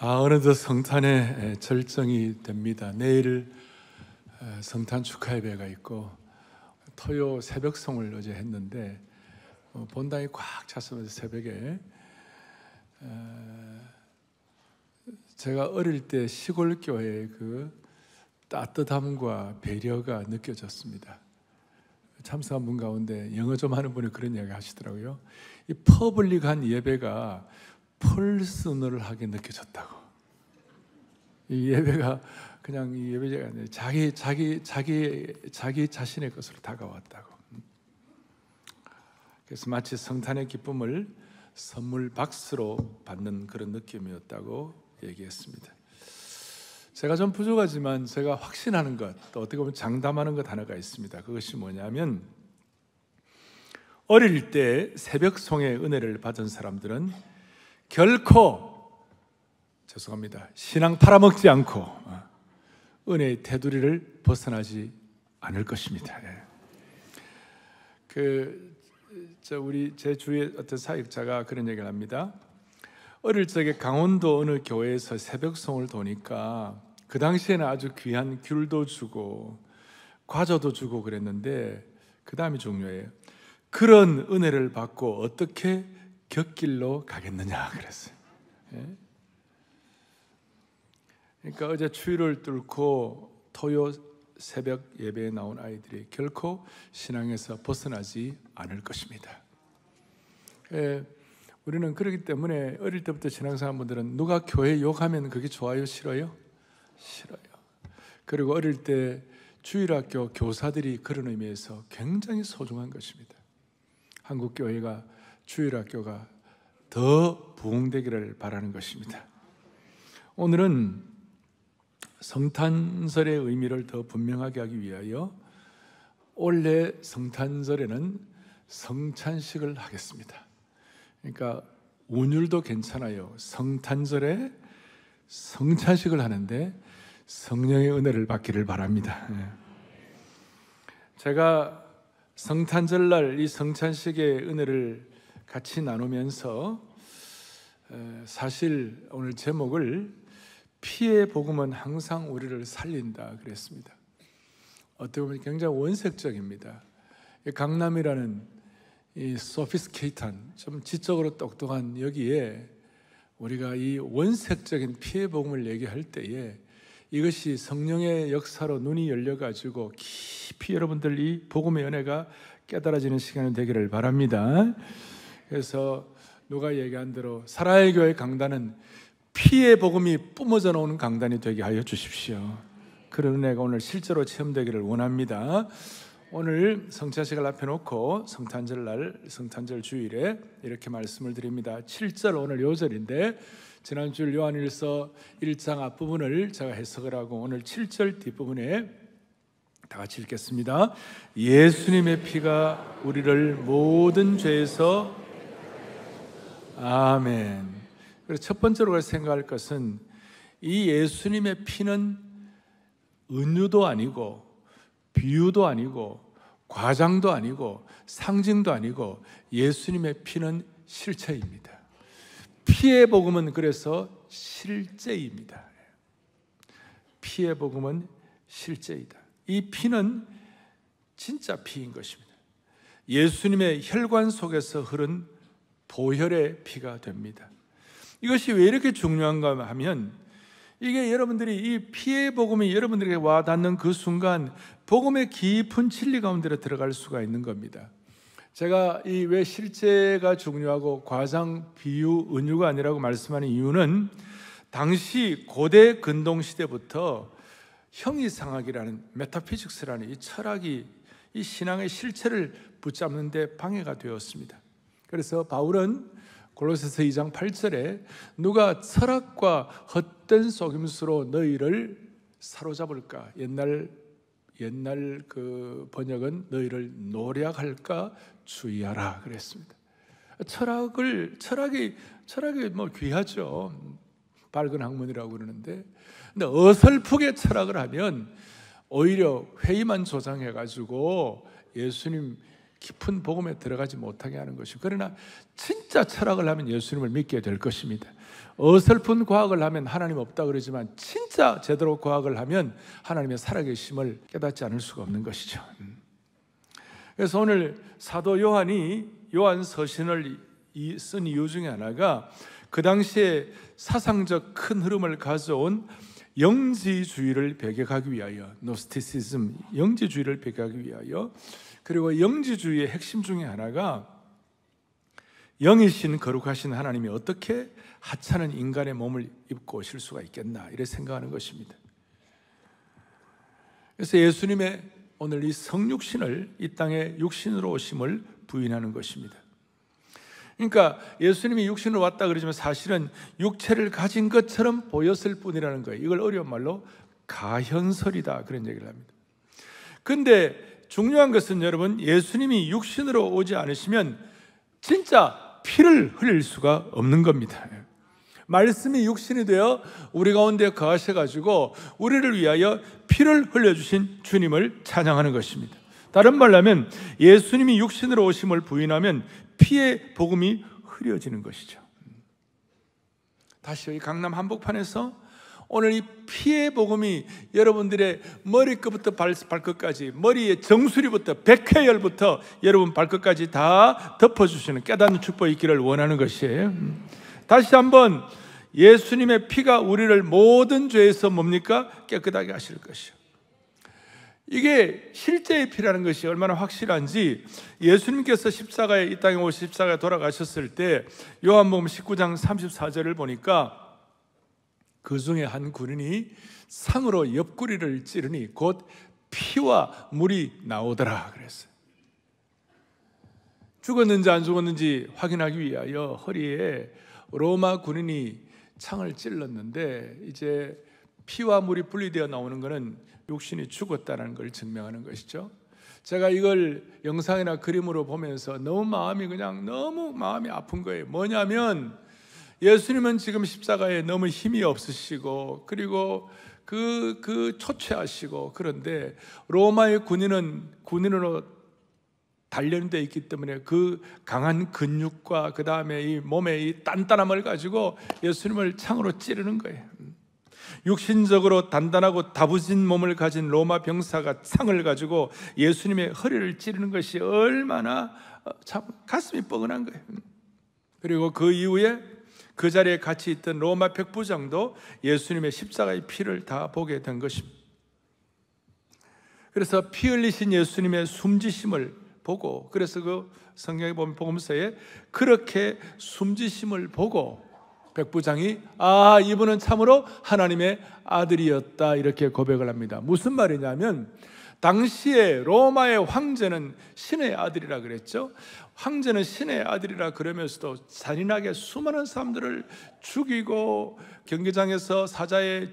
어느덧 성탄의 절정이 됩니다. 내일 성탄 축하 예배가 있고 토요 새벽송을 어제 했는데 본당이 꽉 찼습니다. 새벽에 제가 어릴 때 시골 교회의 그 따뜻함과 배려가 느껴졌습니다. 참석한 분 가운데 영어 좀 하는 분이 그런 이야기 하시더라고요. 이 퍼블릭한 예배가 펄스널하게 느껴졌다고. 이 예배가 그냥 이 예배가 아니라 자기 자신의 것으로 다가왔다고. 그래서 마치 성탄의 기쁨을 선물 박스로 받는 그런 느낌이었다고 얘기했습니다. 제가 좀 부족하지만 제가 확신하는 것, 또 어떻게 보면 장담하는 것 하나가 있습니다. 그것이 뭐냐면 어릴 때 새벽송의 은혜를 받은 사람들은 결코 신앙 팔아먹지 않고 은혜의 테두리를 벗어나지 않을 것입니다. 제 주위에 어떤 사역자가 그런 얘기를 합니다. 어릴 적에 강원도 어느 교회에서 새벽송을 도니까 그 당시에는 아주 귀한 귤도 주고 과자도 주고 그랬는데 그 다음이 중요해요. 그런 은혜를 받고 어떻게 곁길로 가겠느냐 그랬어요. 그러니까 어제 추위를 뚫고 토요 새벽 예배에 나온 아이들이 결코 신앙에서 벗어나지 않을 것입니다. 우리는 그렇기 때문에 어릴 때부터 신앙생활 분들은 누가 교회 욕하면 그게 좋아요? 싫어요? 싫어요. 그리고 어릴 때 주일학교 교사들이 그런 의미에서 굉장히 소중한 것입니다. 한국 교회가 주일학교가 더 부흥되기를 바라는 것입니다. 오늘은 성탄절의 의미를 더 분명하게 하기 위하여 올해 성탄절에는 성찬식을 하겠습니다. 그러니까 운율도 괜찮아요. 성탄절에 성찬식을 하는데 성령의 은혜를 받기를 바랍니다. 제가 성탄절날 이 성찬식의 은혜를 같이 나누면서 사실 오늘 제목을 피의 복음은 항상 우리를 살린다 그랬습니다. 어떻게 보면 굉장히 원색적입니다. 강남이라는 이 소피스케이트한 좀 지적으로 똑똑한 여기에 우리가 이 원색적인 피의 복음을 얘기할 때에 이것이 성령의 역사로 눈이 열려가지고 깊이 여러분들 이 복음의 은혜가 깨달아지는 시간이 되기를 바랍니다. 그래서 누가 얘기한 대로 사랑의 교회 강단은 피의 복음이 뿜어져 나오는 강단이 되게 하여 주십시오. 그런 은혜가 오늘 실제로 체험되기를 원합니다. 오늘 성찬식을 앞에 놓고 성탄절 주일에 이렇게 말씀을 드립니다. 7절 오늘 요절인데 지난주 요한일서 1장 앞부분을 제가 해석을 하고 오늘 7절 뒷부분에 다 같이 읽겠습니다. 예수님의 피가 우리를 모든 죄에서 아멘. 그래서 첫 번째로 생각할 것은 이 예수님의 피는 은유도 아니고 비유도 아니고 과장도 아니고 상징도 아니고 예수님의 피는 실체입니다. 피의 복음은 그래서 실제입니다. 피의 복음은 실제이다. 이 피는 진짜 피인 것입니다. 예수님의 혈관 속에서 흐른 보혈의 피가 됩니다. 이것이 왜 이렇게 중요한가 하면 이게 여러분들이 이 피의 복음이 여러분들에게 와 닿는 그 순간 복음의 깊은 진리 가운데로 들어갈 수가 있는 겁니다. 제가 이 왜 실제가 중요하고 과장, 비유, 은유가 아니라고 말씀하는 이유는 당시 고대 근동 시대부터 형이상학이라는 메타피직스라는 이 철학이 이 신앙의 실체를 붙잡는 데 방해가 되었습니다. 그래서 바울은 골로새서 2장 8절에 누가 철학과 헛된 속임수로 너희를 사로잡을까? 옛날 그 번역은 너희를 노략할까 주의하라 그랬습니다. 철학이 뭐 귀하죠. 밝은 학문이라고 그러는데, 근데 어설프게 철학을 하면 오히려 회의만 조장해가지고 예수님 깊은 복음에 들어가지 못하게 하는 것이고, 그러나 진짜 철학을 하면 예수님을 믿게 될 것입니다. 어설픈 과학을 하면 하나님 없다 그러지만 진짜 제대로 과학을 하면 하나님의 살아계심을 깨닫지 않을 수가 없는 것이죠. 그래서 오늘 사도 요한이 요한 서신을 쓴 이유 중에 하나가 그 당시에 사상적 큰 흐름을 가져온 영지주의를 배격하기 위하여, 노스티시즘, 영지주의를 배격하기 위하여, 그리고 영지주의의 핵심 중에 하나가 영이신 거룩하신 하나님이 어떻게 하찮은 인간의 몸을 입고 오실 수가 있겠나, 이렇게 생각하는 것입니다. 그래서 예수님의 오늘 이 성육신을, 이 땅에 육신으로 오심을 부인하는 것입니다. 그러니까 예수님이 육신으로 왔다 그러지만 사실은 육체를 가진 것처럼 보였을 뿐이라는 거예요. 이걸 어려운 말로 가현설이다, 그런 얘기를 합니다. 근데 중요한 것은 여러분, 예수님이 육신으로 오지 않으시면 진짜 피를 흘릴 수가 없는 겁니다. 말씀이 육신이 되어 우리 가운데 거하셔가지고 우리를 위하여 피를 흘려주신 주님을 찬양하는 것입니다. 다른 말로 하면 예수님이 육신으로 오심을 부인하면 피의 복음이 흐려지는 것이죠. 다시 이 강남 한복판에서 오늘 이 피의 복음이 여러분들의 머리끝부터 발끝까지, 머리의 정수리부터 백회열부터 여러분 발끝까지 다 덮어주시는 깨닫는 축복이 있기를 원하는 것이에요. 다시 한번, 예수님의 피가 우리를 모든 죄에서 뭡니까? 깨끗하게 하실 것이요. 이게 실제의 피라는 것이 얼마나 확실한지, 예수님께서 십자가에, 이 땅에 오셔 십자가에 돌아가셨을 때 요한복음 19장 34절을 보니까 그 중에 한 군인이 상으로 옆구리를 찌르니 곧 피와 물이 나오더라 그랬어요. 죽었는지 안 죽었는지 확인하기 위하여 허리에 로마 군인이 창을 찔렀는데, 이제 피와 물이 분리되어 나오는 것은 육신이 죽었다는 걸 증명하는 것이죠. 제가 이걸 영상이나 그림으로 보면서 너무 마음이 아픈 거예요. 뭐냐면 예수님은 지금 십자가에 너무 힘이 없으시고, 그리고 초췌하시고, 그런데 로마의 군인으로 단련되어 있기 때문에 그 강한 근육과 그 다음에 이 몸의 이 단단함을 가지고 예수님을 창으로 찌르는 거예요. 육신적으로 단단하고 다부진 몸을 가진 로마 병사가 창을 가지고 예수님의 허리를 찌르는 것이 얼마나 참 가슴이 뻐근한 거예요. 그리고 그 이후에 그 자리에 같이 있던 로마 백부장도 예수님의 십자가의 피를 다 보게 된 것입니다. 그래서 피 흘리신 예수님의 숨지심을 보고, 그래서 그 성경에 보면 복음서에 그렇게 숨지심을 보고 백부장이 이분은 참으로 하나님의 아들이었다, 이렇게 고백을 합니다. 무슨 말이냐면 당시에 로마의 황제는 신의 아들이라 그랬죠. 황제는 신의 아들이라 그러면서도 잔인하게 수많은 사람들을 죽이고 경기장에서 사자의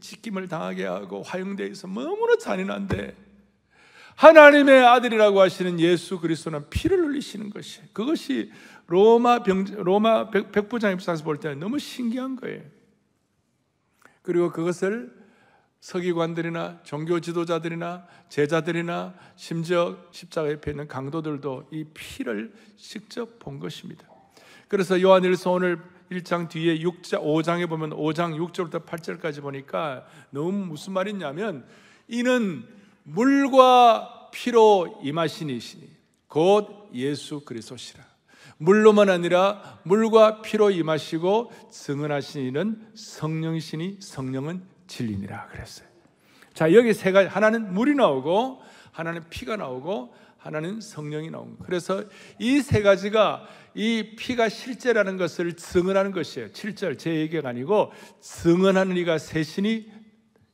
찢김을 당하게 하고 화형되어 있어 너무나 잔인한데, 하나님의 아들이라고 하시는 예수 그리스도는 피를 흘리시는 것이, 그것이 로마 백부장 입장에서 볼 때는 너무 신기한 거예요. 그리고 그것을 서기관들이나 종교 지도자들이나 제자들이나 심지어 십자가 옆에 있는 강도들도 이 피를 직접 본 것입니다. 그래서 요한일서 오늘 1장 뒤에 5장에 보면 5장 6절부터 8절까지 보니까 너무 무슨 말이냐면, 이는 물과 피로 임하신 이시니 곧 예수 그리스도시라. 물로만 아니라 물과 피로 임하시고 증언하신 이는 성령이시니 성령은 진리니라 그랬어요. 자, 여기 세 가지, 하나는 물이 나오고, 하나는 피가 나오고, 하나는 성령이 나온 거예요. 그래서 이 세 가지가, 이 피가 실제라는 것을 증언하는 것이에요. 7절 제 얘기가 아니고 증언하는 이가 셋이니,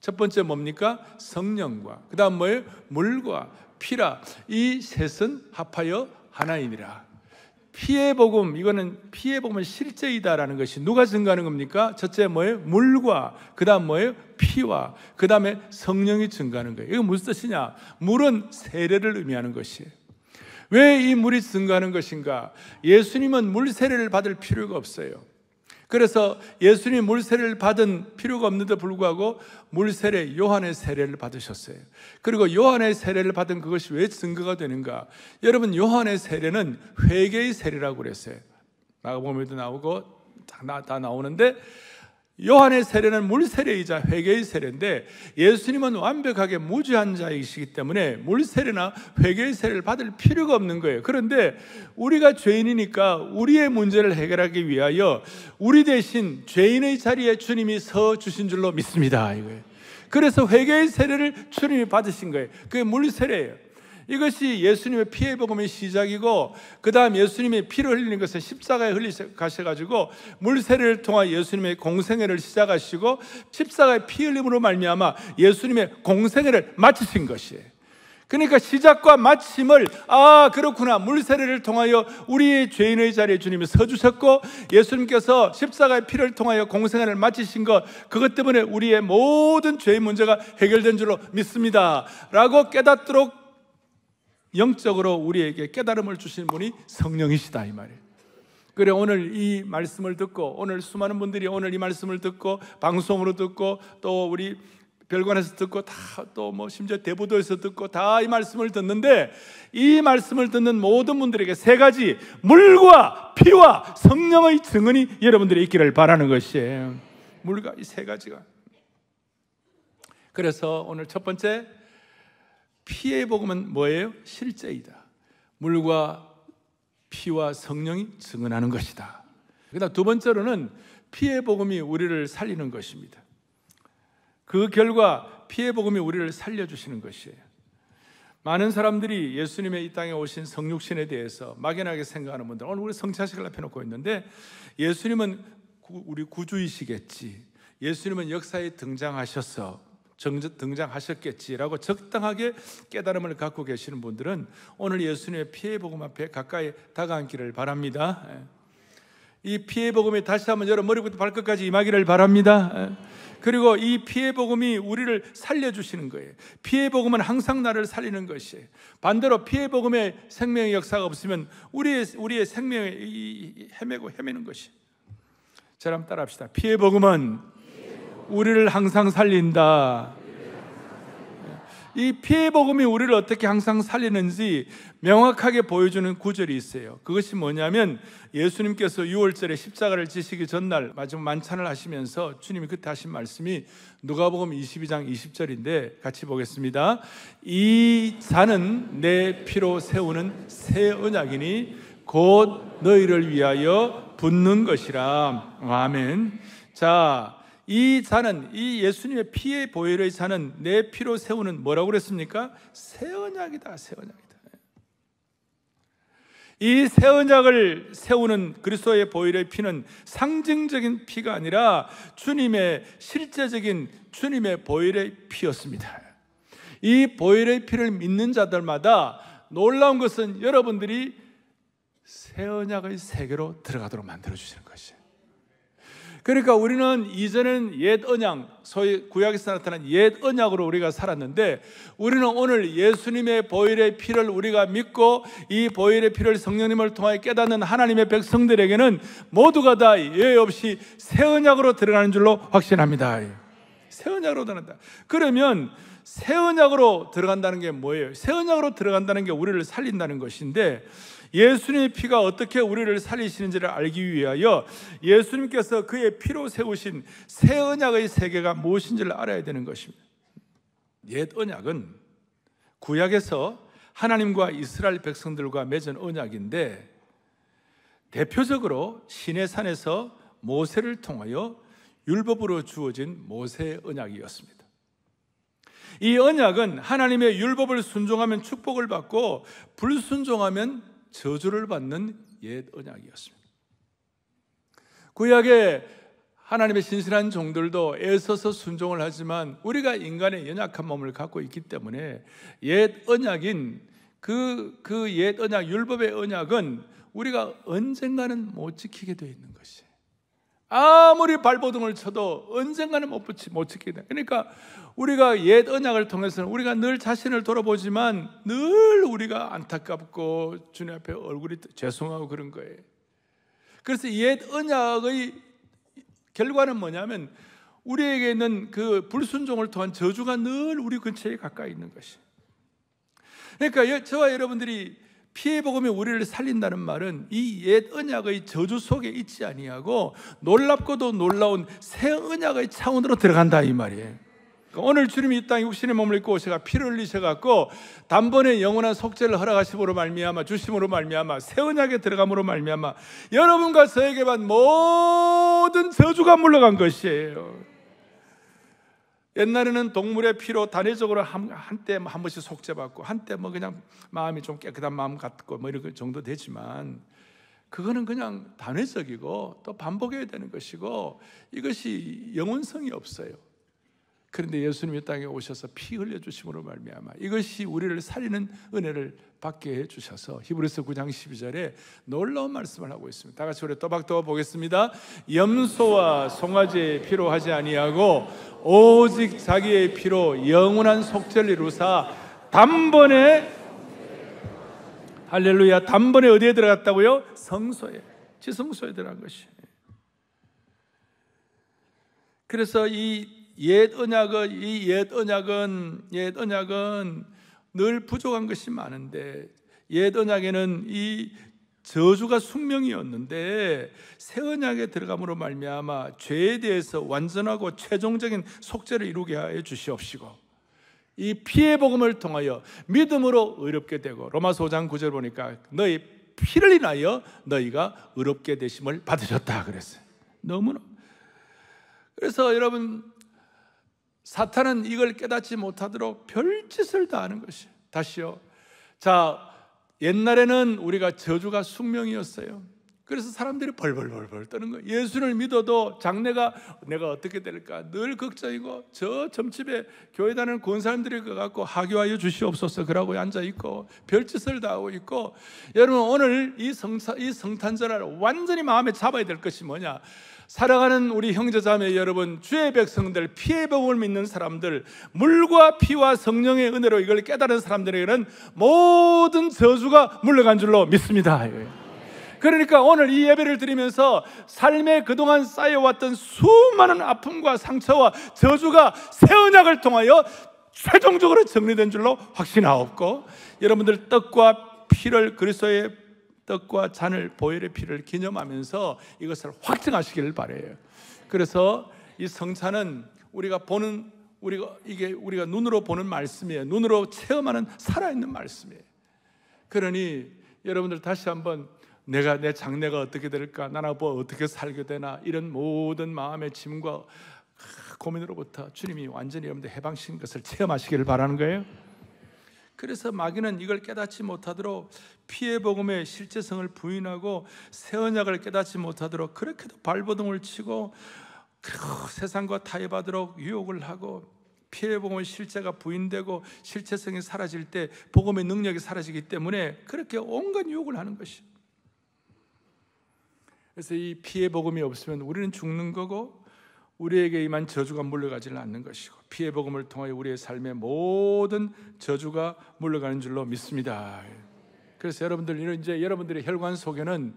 첫 번째 뭡니까? 성령과, 그 다음 뭐예요? 물과 피라. 이 셋은 합하여 하나이니라. 피의 복음, 이거는 피의 복음은 실제이다라는 것이 누가 증거하는 겁니까? 첫째 뭐예요? 물과, 그 다음 뭐예요? 피와, 그 다음에 성령이 증거하는 거예요. 이거 무슨 뜻이냐? 물은 세례를 의미하는 것이에요. 왜 이 물이 증거하는 것인가? 예수님은 물 세례를 받을 필요가 없어요. 그래서 예수님이 물 세례를 받은 필요가 없는데 불구하고 물 세례, 요한의 세례를 받으셨어요. 그리고 요한의 세례를 받은 그것이 왜 증거가 되는가? 여러분, 요한의 세례는 회개의 세례라고 그랬어요. 마가복음에도 나오고 다 나오는데, 요한의 세례는 물 세례이자 회개의 세례인데 예수님은 완벽하게 무죄한 자이시기 때문에 물 세례나 회개의 세례를 받을 필요가 없는 거예요. 그런데 우리가 죄인이니까 우리의 문제를 해결하기 위하여 우리 대신 죄인의 자리에 주님이 서 주신 줄로 믿습니다, 이거예요. 그래서 회개의 세례를 주님이 받으신 거예요. 그게 물 세례예요. 이것이 예수님의 피의 복음의 시작이고, 그 다음 예수님이 피를 흘리는 것은 십자가에 흘리셔가지고 물 세례를 통해 예수님의 공생애를 시작하시고, 십자가의 피 흘림으로 말미암아 예수님의 공생애를 마치신 것이에요. 그러니까 시작과 마침을, 그렇구나, 물 세례를 통하여 우리의 죄인의 자리에 주님이 서주셨고, 예수님께서 십자가의 피를 통하여 공생애를 마치신 것, 그것 때문에 우리의 모든 죄의 문제가 해결된 줄로 믿습니다 라고 깨닫도록 영적으로 우리에게 깨달음을 주신 분이 성령이시다, 이 말이에요. 그래, 오늘 이 말씀을 듣고, 오늘 수많은 분들이 오늘 이 말씀을 듣고, 방송으로 듣고, 또 우리 별관에서 듣고, 또 심지어 대부도에서 듣고, 다 이 말씀을 듣는데, 이 말씀을 듣는 모든 분들에게 세 가지, 물과 피와 성령의 증언이 여러분들이 있기를 바라는 것이에요. 물과 이 세 가지가. 그래서 오늘 첫 번째, 피의 복음은 뭐예요? 실제이다. 물과 피와 성령이 증언하는 것이다. 그다음 두 번째로는 피의 복음이 우리를 살리는 것입니다. 그 결과 피의 복음이 우리를 살려주시는 것이에요. 많은 사람들이 예수님의 이 땅에 오신 성육신에 대해서 막연하게 생각하는 분들, 오늘 우리 성찬식을 앞에 놓고 있는데, 예수님은 우리 구주이시겠지, 예수님은 역사에 등장하셨겠지라고 적당하게 깨달음을 갖고 계시는 분들은 오늘 예수님의 피의 복음 앞에 가까이 다가앉기를 바랍니다. 이 피의 복음이 다시 한번 여러분 머리부터 발끝까지 임하기를 바랍니다. 그리고 이 피의 복음이 우리를 살려주시는 거예요. 피의 복음은 항상 나를 살리는 것이에요. 반대로 피의 복음에 생명의 역사가 없으면 우리의 생명이 헤매는 것이에요. 자, 한번 따라합시다. 피의 복음은 우리를 항상 살린다. 이 피의 복음이 우리를 어떻게 항상 살리는지 명확하게 보여주는 구절이 있어요. 그것이 뭐냐면, 예수님께서 6월절에 십자가를 지시기 전날 마지막 만찬을 하시면서 주님이 그때 하신 말씀이 누가복음 22장 20절인데 같이 보겠습니다. 이 잔은 내 피로 세우는 새 언약이니 곧 너희를 위하여 붓는 것이라. 아멘. 자, 이 잔은, 이 예수님의 피의 보혈의 잔은 내 피로 세우는, 뭐라고 그랬습니까? 새 언약이다, 새 언약이다. 이 새 언약을 세우는 그리스도의 보혈의 피는 상징적인 피가 아니라 주님의 실제적인 주님의 보혈의 피였습니다. 이 보혈의 피를 믿는 자들마다 놀라운 것은 여러분들이 새 언약의 세계로 들어가도록 만들어 주시는 것이에요. 그러니까 우리는 이전에는 옛 언약, 소위 구약에서 나타난 옛 언약으로 우리가 살았는데, 우리는 오늘 예수님의 보혈의 피를 우리가 믿고 이 보혈의 피를 성령님을 통하여 깨닫는 하나님의 백성들에게는 모두가 다 예외 없이 새 언약으로 들어가는 줄로 확신합니다. 새 언약으로 들어간다. 그러면 새 언약으로 들어간다는 게 뭐예요? 새 언약으로 들어간다는 게 우리를 살린다는 것인데, 예수님의 피가 어떻게 우리를 살리시는지를 알기 위하여 예수님께서 그의 피로 세우신 새 언약의 세계가 무엇인지를 알아야 되는 것입니다. 옛 언약은 구약에서 하나님과 이스라엘 백성들과 맺은 언약인데, 대표적으로 시내산에서 모세를 통하여 율법으로 주어진 모세의 언약이었습니다. 이 언약은 하나님의 율법을 순종하면 축복을 받고 불순종하면 저주를 받는 옛 언약이었습니다. 구약에 하나님의 신실한 종들도 애써서 순종을 하지만 우리가 인간의 연약한 몸을 갖고 있기 때문에 옛 언약인 그 옛 언약, 율법의 언약은 우리가 언젠가는 못 지키게 되어 있는 것이에요. 아무리 발버둥을 쳐도 언젠가는 못 지키게 돼. 그러니까 우리가 옛 언약을 통해서는 우리가 늘 자신을 돌아보지만 늘 우리가 안타깝고 주님 앞에 얼굴이 죄송하고 그런 거예요. 그래서 옛 언약의 결과는 뭐냐면 우리에게 있는 그 불순종을 통한 저주가 늘 우리 근처에 가까이 있는 것이에요. 그러니까 저와 여러분들이 피해 복음이 우리를 살린다는 말은 이 옛 언약의 저주 속에 있지 아니하고 놀랍고도 놀라운 새 언약의 차원으로 들어간다 이 말이에요. 오늘 주님이 이 땅에 육신의 몸을 입고 오셔가 피를 흘리셔갖고 단번에 영원한 속죄를 허락하심으로 말미암아 주심으로 말미암아 새 언약에 들어감으로 말미암아 여러분과 저에게만 모든 저주가 물러간 것이에요. 옛날에는 동물의 피로 단회적으로 한때 한 번씩 속죄받고 한때 뭐 그냥 마음이 좀 깨끗한 마음 같고 뭐 이런 정도 되지만 그거는 그냥 단회적이고 또 반복해야 되는 것이고 이것이 영원성이 없어요. 그런데 예수님이 땅에 오셔서 피 흘려주심으로 말미암아 이것이 우리를 살리는 은혜를 받게 해주셔서 히브리서 9장 12절에 놀라운 말씀을 하고 있습니다. 다 같이 우리 또박또박 보겠습니다. 염소와 송아지의 피로 하지 아니하고 오직 자기의 피로 영원한 속죄를 이루사 단번에 할렐루야 단번에 어디에 들어갔다고요? 성소에 지성소에 들어간 것이에요. 그래서 이 옛 언약은 늘 부족한 것이 많은데 옛 언약에는 이 저주가 숙명이었는데 새 언약에 들어감으로 말미암아 죄에 대해서 완전하고 최종적인 속죄를 이루게 하여 주시옵시고 이 피의 복음을 통하여 믿음으로 의롭게 되고 로마서 5장 9절 보니까 너희 피를 인하여 너희가 의롭게 되심을 받으셨다 그랬어요. 너무나. 그래서 여러분 사탄은 이걸 깨닫지 못하도록 별짓을 다 하는 것이에요. 다시요. 자, 옛날에는 우리가 저주가 숙명이었어요. 그래서 사람들이 벌벌벌벌 떠는 거예요. 예수를 믿어도 장래가 내가 어떻게 될까 늘 걱정이고 저 점집에 교회 다니는 권 사람들이 가갖고 하교하여 주시옵소서 그러고 앉아있고 별짓을 다 하고 있고 여러분 오늘 이 성탄절을 완전히 마음에 잡아야 될 것이 뭐냐 사랑하는 우리 형제자매 여러분 주의 백성들 피의 복음을 믿는 사람들 물과 피와 성령의 은혜로 이걸 깨달은 사람들에게는 모든 저주가 물러간 줄로 믿습니다. 그러니까 오늘 이 예배를 드리면서 삶에 그동안 쌓여왔던 수많은 아픔과 상처와 저주가 새 언약을 통하여 최종적으로 정리된 줄로 확신하옵고 여러분들 떡과 피를 그리스도의 떡과 잔을 보혈의 피를 기념하면서 이것을 확증하시기를 바라요. 그래서 이 성찬은 우리가 눈으로 보는 말씀이에요. 눈으로 체험하는 살아있는 말씀이에요. 그러니 여러분들 다시 한번 내가 내 장래가 어떻게 될까? 나나 뭐 어떻게 살게 되나? 이런 모든 마음의 짐과 고민으로부터 주님이 완전히 여러분들 해방시킨 것을 체험하시기를 바라는 거예요. 그래서 마귀는 이걸 깨닫지 못하도록 피의 복음의 실제성을 부인하고 새 언약을 깨닫지 못하도록 그렇게도 발버둥을 치고 세상과 타협하도록 유혹을 하고 피의 복음의 실제가 부인되고 실체성이 사라질 때 복음의 능력이 사라지기 때문에 그렇게 온갖 유혹을 하는 것이에요. 그래서 이 피의 복음이 없으면 우리는 죽는 거고 우리에게 임한 저주가 물러가지는 않는 것이고 피의 복음을 통하여 우리의 삶의 모든 저주가 물러가는 줄로 믿습니다. 그래서 여러분들의 혈관 속에는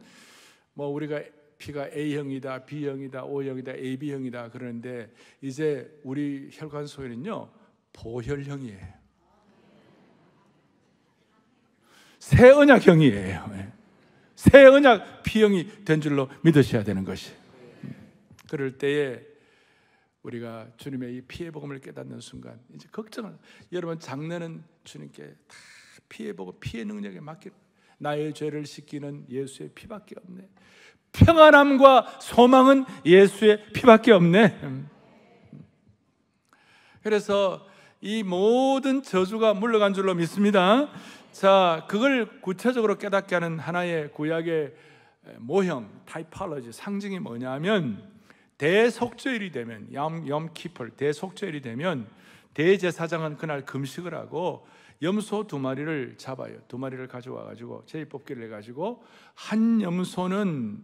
뭐 우리가 피가 A형이다, B형이다, O형이다, AB형이다 그러는데 이제 우리 혈관 속에는요 보혈형이에요. 새 언약형이에요. 새 언약 B형이 된 줄로 믿으셔야 되는 것이. 그럴 때에 우리가 주님의 이 피의 복음을 깨닫는 순간 이제 걱정을 여러분 장래는 주님께 다 피의 복음 피의 능력에 맡기고 나의 죄를 씻기는 예수의 피밖에 없네. 평안함과 소망은 예수의 피밖에 없네. 그래서 이 모든 저주가 물러간 줄로 믿습니다. 자, 그걸 구체적으로 깨닫게 하는 하나의 구약의 모형, 타이폴로지, 상징이 뭐냐면 대속죄일이 되면 염키플 대속죄일이 되면 대제사장은 그날 금식을 하고 염소 2마리를 잡아요. 2마리를 가져와 가지고 제비 뽑기를 해 가지고 한 염소는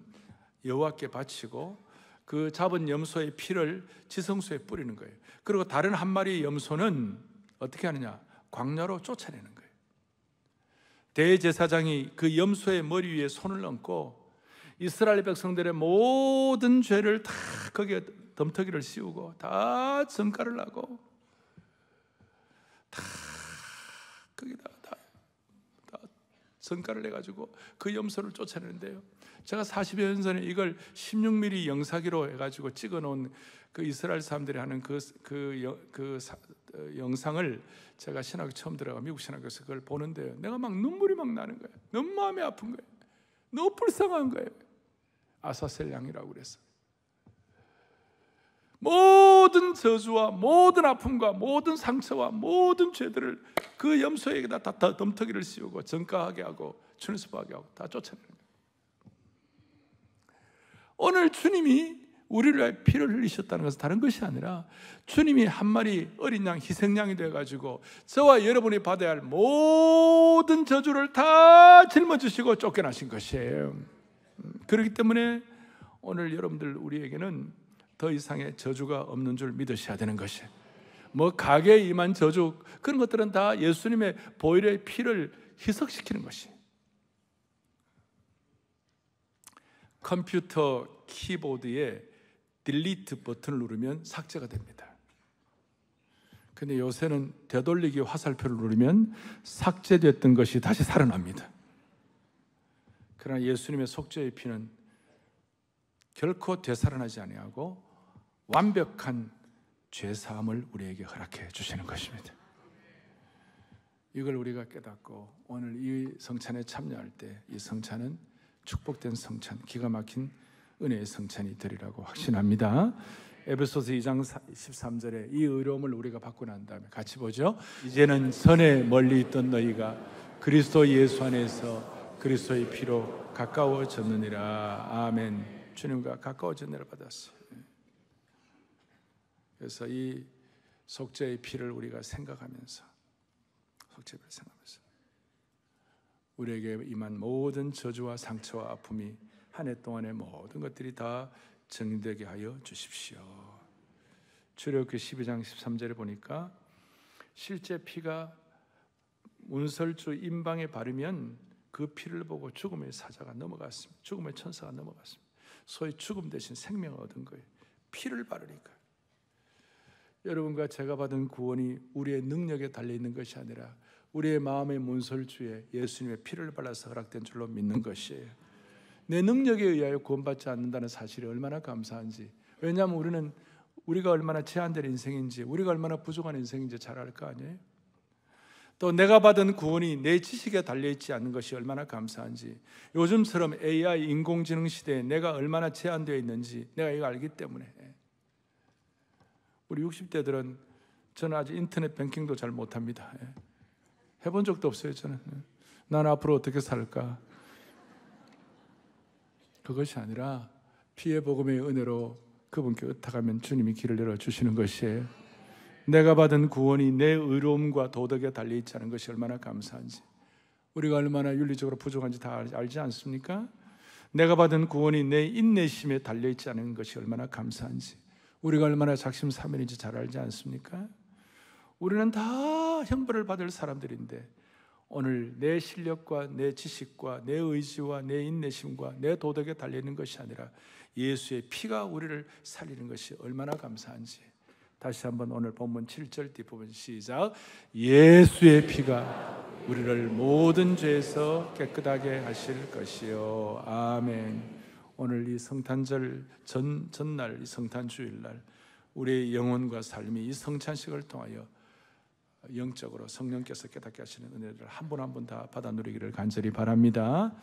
여호와께 바치고 그 잡은 염소의 피를 지성소에 뿌리는 거예요. 그리고 다른 한 마리의 염소는 어떻게 하느냐? 광야로 쫓아내는 거예요. 대제사장이 그 염소의 머리 위에 손을 얹고 이스라엘 백성들의 모든 죄를 다 거기에 덤터기를 씌우고 다 전가를 하고 다 거기다 다 성가를 해가지고 그 염소를 쫓아내는데요. 제가 40여 년 전에 이걸 16mm 영사기로 해가지고 찍어놓은 그 이스라엘 사람들이 하는 영상을 제가 신학교 처음 들어가 미국 신학교에서 그걸 보는데요. 내가 막 눈물이 막 나는 거예요. 너무 마음이 아픈 거예요. 너무 불쌍한 거예요. 아사셀 양이라고 그랬어요. 모든 저주와 모든 아픔과 모든 상처와 모든 죄들을 그 염소에게다 다 덤터기를 씌우고 전가하게 하고 출습하게 하고 다 쫓아내는 거예요. 오늘 주님이 우리를 위해 피를 흘리셨다는 것은 다른 것이 아니라 주님이 한 마리 어린 양 희생양이 되어가지고 저와 여러분이 받아야 할 모든 저주를 다 짊어지시고 쫓겨나신 것이에요. 그렇기 때문에 오늘 여러분들 우리에게는 더 이상의 저주가 없는 줄 믿으셔야 되는 것이에요. 뭐 가게에 임한 저주 그런 것들은 다 예수님의 보혈의 피를 희석시키는 것이에요. 컴퓨터 키보드에 딜리트 버튼을 누르면 삭제가 됩니다. 근데 요새는 되돌리기 화살표를 누르면 삭제됐던 것이 다시 살아납니다. 그러나 예수님의 속죄의 피는 결코 되살아나지 아니하고 완벽한 죄사함을 우리에게 허락해 주시는 것입니다. 이걸 우리가 깨닫고 오늘 이 성찬에 참여할 때 이 성찬은 축복된 성찬, 기가 막힌 은혜의 성찬이 되리라고 확신합니다. 에베소서 2장 13절에 이 의로움을 우리가 받고 난 다음에 같이 보죠. 이제는 선에 멀리 있던 너희가 그리스도 예수 안에서 그리스도의 피로 가까워졌느니라. 아멘. 주님과 가까워졌느니라 받았어요. 그래서 이 속죄의 피를 우리가 생각하면서 속죄를 생각하면서 우리에게 임한 모든 저주와 상처와 아픔이 한 해 동안의 모든 것들이 다 정리되게 하여 주십시오. 출애굽기 12장 13절에 보니까 실제 피가 문설주 임방에 바르면 그 피를 보고 죽음의 사자가 넘어갔습니다. 죽음의 천사가 넘어갔습니다. 소위 죽음 대신 생명을 얻은 거예요. 피를 바르니까. 여러분과 제가 받은 구원이 우리의 능력에 달려있는 것이 아니라 우리의 마음의 문설주에 예수님의 피를 발라서 허락된 줄로 믿는 것이에요. 내 능력에 의하여 구원받지 않는다는 사실이 얼마나 감사한지. 왜냐하면 우리가 얼마나 제한된 인생인지, 우리가 얼마나 부족한 인생인지 잘 알 거 아니에요. 또 내가 받은 구원이 내 지식에 달려있지 않는 것이 얼마나 감사한지. 요즘처럼 AI 인공지능 시대에 내가 얼마나 제한되어 있는지 내가 이거 알기 때문에. 우리 60대들은 저는 아직 인터넷 뱅킹도 잘 못합니다. 해본 적도 없어요. 저는. 난 앞으로 어떻게 살까? 그것이 아니라 피의 복음의 은혜로 그분께 의탁하면 주님이 길을 열어주시는 것이에요. 내가 받은 구원이 내 의로움과 도덕에 달려있지 않은 것이 얼마나 감사한지. 우리가 얼마나 윤리적으로 부족한지 다 알지 않습니까? 내가 받은 구원이 내 인내심에 달려있지 않은 것이 얼마나 감사한지. 우리가 얼마나 작심삼일인지 잘 알지 않습니까? 우리는 다 형벌을 받을 사람들인데 오늘 내 실력과 내 지식과 내 의지와 내 인내심과 내 도덕에 달려있는 것이 아니라 예수의 피가 우리를 살리는 것이 얼마나 감사한지. 다시 한번 오늘 본문 7절 뒷부분 시작. 예수의 피가 우리를 모든 죄에서 깨끗하게 하실 것이요. 아멘. 오늘 이 성탄절 전날, 이 성탄 주일날 우리의 영혼과 삶이 이 성찬식을 통하여 영적으로 성령께서 깨닫게 하시는 은혜를 한 분 한 분 다 받아 누리기를 간절히 바랍니다.